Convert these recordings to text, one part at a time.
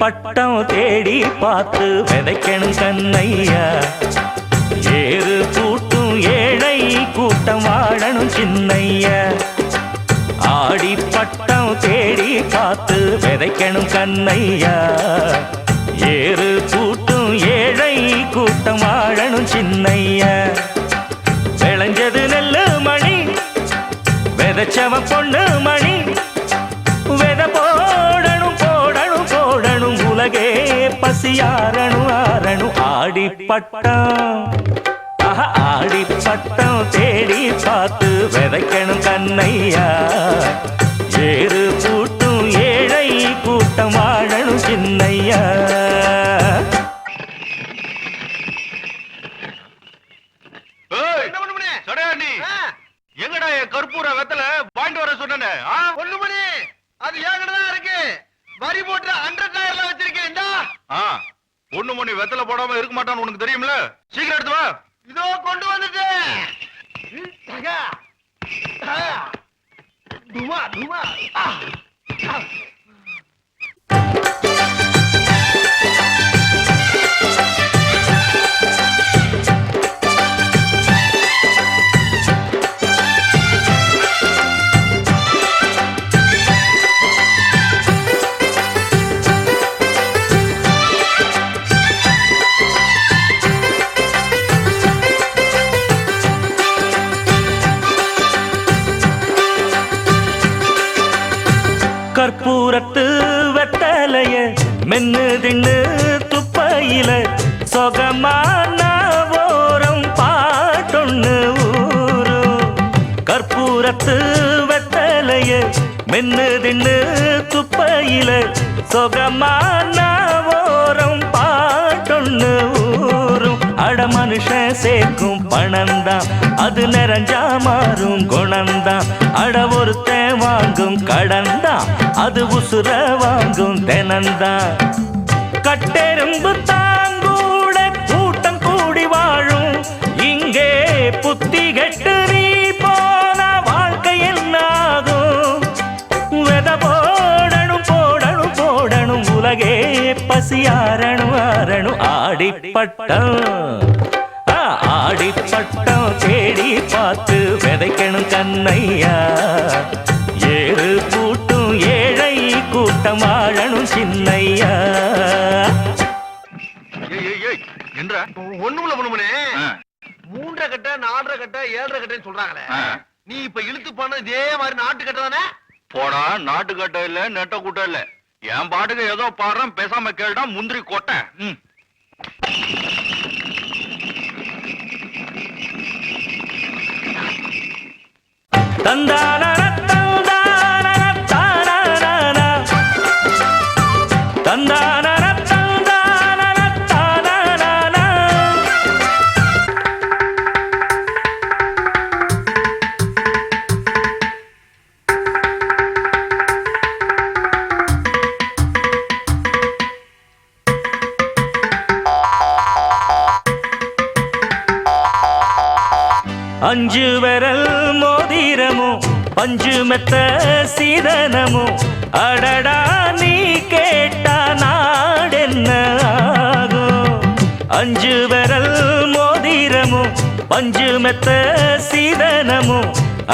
பட்டம் தேடி பார்த்து விதைக்கணும் கண்ணையா. ஏறு கூட்டும் ஏழை கூட்டம் வாழணும் சின்னையா. ஆடி பட்டம் தேடி பார்த்து விதைக்கணும் கண்ணையா. ஏறு கூட்டும் ஏழை கூட்டம் வாழணும் சின்னையா. விளைஞ்சது நெல்லு மணி விதைச்சவ பொண்ணு மணி. விதை போடணும் போடணும் போடணும் உலகே பசியாரணும் ஆரணும். ஆடி பட்டம் ஆடி பட்டம் தேடி பார்த்து விதைக்கணும் கண்ணையா. ஏறு கூட்டும் ஏழை கூட்டம் வாழணும் சின்னையா. எங்கடா கற்பூர வெத்தல பாயிண்ட் வர சொன்ன ஒண்ணு மணி அது ஏங்கடா இருக்கு. வரி போட்டு 100 வச்சிருக்கேன். ஒண்ணு மணி வெத்தல போடாம இருக்க மாட்டான்னு உனக்கு தெரியும்ல. சீக்கிரம் எடுத்து வா. இதோ கொண்டு வந்துட்டேன். கற்பூரத்து வெத்தலைய மென்னு தின்னு துப்பையில சொகமான ஓரம் பாட்டொன்னு ஊரும். கற்பூரத்து வெத்தலைய மென்னு தின்னு துப்பையில சொகமான ஓரம் பாட்டொன்னு ஊரும். அட மனுஷன் சேர்க்கும் பணந்தான் அது நிறைஞ்சா மாறும் குணந்தான். அட ஒருத்தன் வாங்கும் கடந்தான் அது உசுர வாங்கும் தினந்தான். கட்டெரும்பு தாங்கூட கூட்டம் கூடி வாழும் இங்கே. புத்தி கெட்டு நீ போன வாழ்க்கை என்னாகும். வெத போடணும் போடணும் போடணும் உலகே பசியாரணும் ஆரணும். ஆடி பட்டம் ஆடி பட்டம் தேடி பார்த்து விதைக்கணும் கண்ணையா. ஏறு கூட்டும் ஏழை கூட்டம் வாழணும் சின்னையா. ஒண்ணுல பொண்ணுமனே 3 கட்ட 4 கட்ட 7 கட்டன்னு சொல்றாங்களே. நீ இப்ப இழுத்து பண்ண இதே மாதிரி நாட்டு கட்ட தானே? போடா, நாட்டு கட்ட இல்ல நெட்ட கூட்டம் இல்ல. என் பாட்டுக்கு ஏதோ பாடுறேன், பேசாம கேட்டா முந்திரி கொட்டை. தந்தான தந்தான தான தந்தான அஞ்சு விரல் மோதிரமும் பஞ்சு மெத்த சீதனமும். அடடா நீ கேட்டா நாடென்ன ஆகும். அஞ்சு விரல் மோதிரமும் பஞ்சு மெத்த சீதனமும்.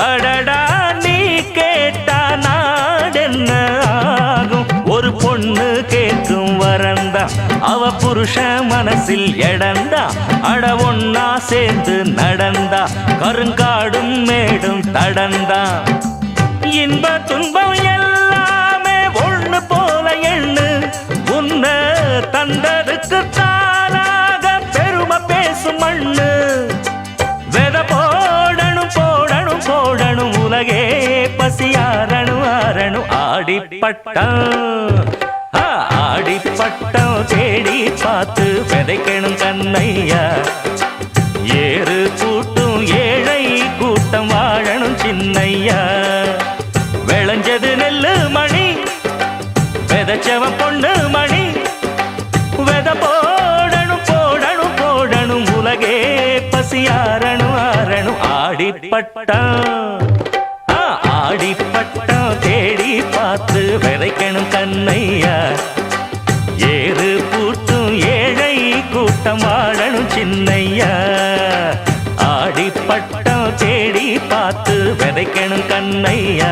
அடடா நீ கேட்டா நாடென்ன ஆகும். ஒரு பொண்ணு கேட்கும் வரந்தா அவ புருஷ மனசில் எடந்தா. அட ஒன்னா சேர்ந்து நடந்தா கருங்காடும் மேடும் தடந்தா. இன்ப துன்பம் எல்லாமே ஒண்ணு போல எண்ணு. உன்ன தந்ததுக்கு தானாக பெருமை பேசும் மண்ணு. வெத போடணும் போடணும் போடணும் உலகே பசியாரணும் ஆரணும். ஆடி பட்டம் ஆடி பட்டம் தேடி பார்த்து விதைக்கணும் கண்ணையா. ஏறு கூட்டும் ஏழை கூட்டம் வாழணும் சின்னையா. விளைஞ்சது நெல்லு மணி விதைச்சவ பொண்ணு மணி. வெத போடணும் போடணும் போடணும் உலகே பசியாரணும் ஆரணும். ஆடி பட்டம் ஆடி பட்டம் தேடி பார்த்து விதைக்கணும் கண்ணையா. கண்ணையா ஆடிப்பட்டம் தேடி பார்த்து விதைக்கணும் கண்ணையா